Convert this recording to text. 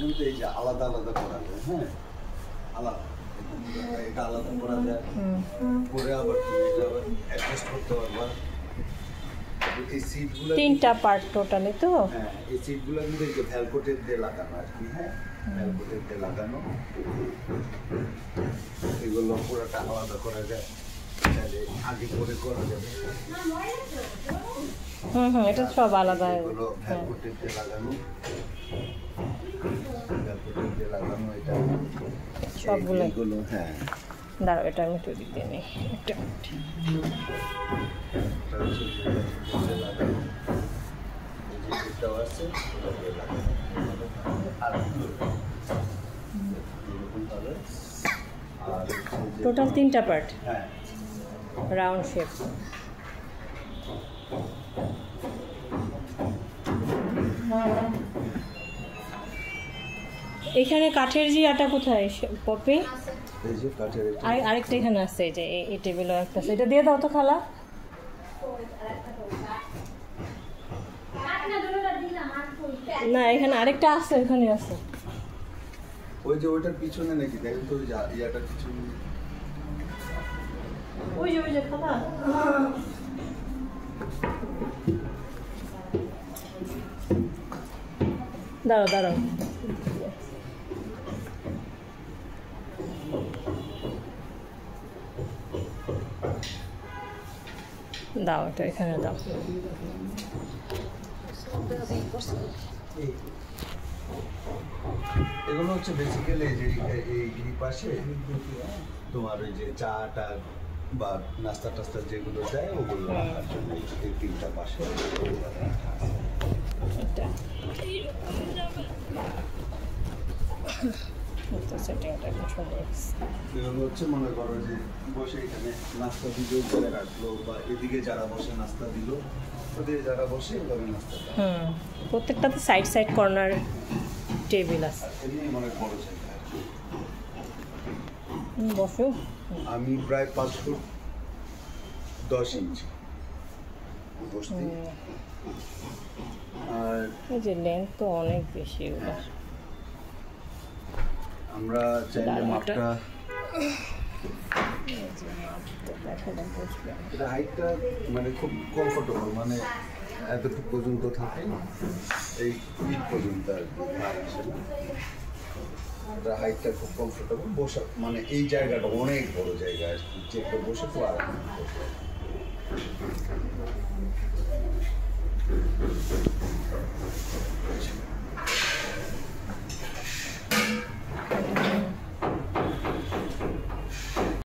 কিন্তু এই যে আলাদা আলাদা করা যায়, হ্যাঁ আলাদা, এটা আলাদা করা যায়, করে আবার তুমি এটা আবার অ্যাডজাস্ট করতে পারবা। এই সিটগুলো 3টা পার্ট টোটালি তো। হ্যাঁ, এই সিটগুলো কিন্তু এই যে ভ্যালকোটের দিয়ে লাগানো আর কি, হ্যাঁ ভ্যালকোটের দিয়ে লাগানো। এগুলো পুরোটা আলাদা করা যায়, তাহলে আগে করে করা যাবে। এটা সব আলাদা। এগুলো ভ্যালকোটের দিয়ে লাগানো, ভ্যালকোটের দিয়ে লাগানো এটা সবগুলো। এগুলো হ্যাঁ দাঁড়াও, এটা আমি তৈরি দিয়ে নিই। টোটাল 3টা পার্ট, হ্যাঁ রাউন্ড শেপ। এখানে কাঠের জিয়াটা কোথায় পপি? এই যে কাঠের আরেকটা এখানে আছে, এই যে এই টেবিলও একটা আছে, এটা দিয়ে দাও তো খালা। না এখানে আরেকটা আছে, ওখানে আছে। ওই যে ওইটার পিছনে নাকি দেখেন তো, ইয়াটার পিছনে ওই যে খালা। দাঁড়াও দাঁড়াও, দাও এটা এখানে দাও। এগুলো হচ্ছে বেসিক্যালি যে এই পাশে তোমার ওই যে চাটা বা নাস্তা টাস্তা যেগুলো দেয় ওগুলো রাখার জন্য এই 3টা পাশে এগুলো হচ্ছে মনে করো যে বসে এখানে নাস্তা দিল করে রাখলো, বা এদিকে যারা বসে নাস্তা দিল, ওদিকে যারা বসে এভাবে নাস্তা দেয়। প্রত্যেকটাতে সাইড সাইড কর্নার টেবিল আছে। এমনি মনে বড় জায়গা আর কি। বসো। আমি প্রায় 5 ফুট 10 ইঞ্চি বসতি, আর এই যে লেন্থ তো অনেক বেশি ওটা। আমরা চাইলে মাপটা এটা হাইটটা মানে খুব কমফোর্টেবল, মানে এতটুকু পর্যন্ত থাকে, এই ফিট পর্যন্ত আর কি আসে না। এটা হাইটটা খুব কমফোর্টেবল, বসা মানে এই জায়গাটা অনেক বড় জায়গা আর কি, যে কেউ বসে খুব আরাম করতে।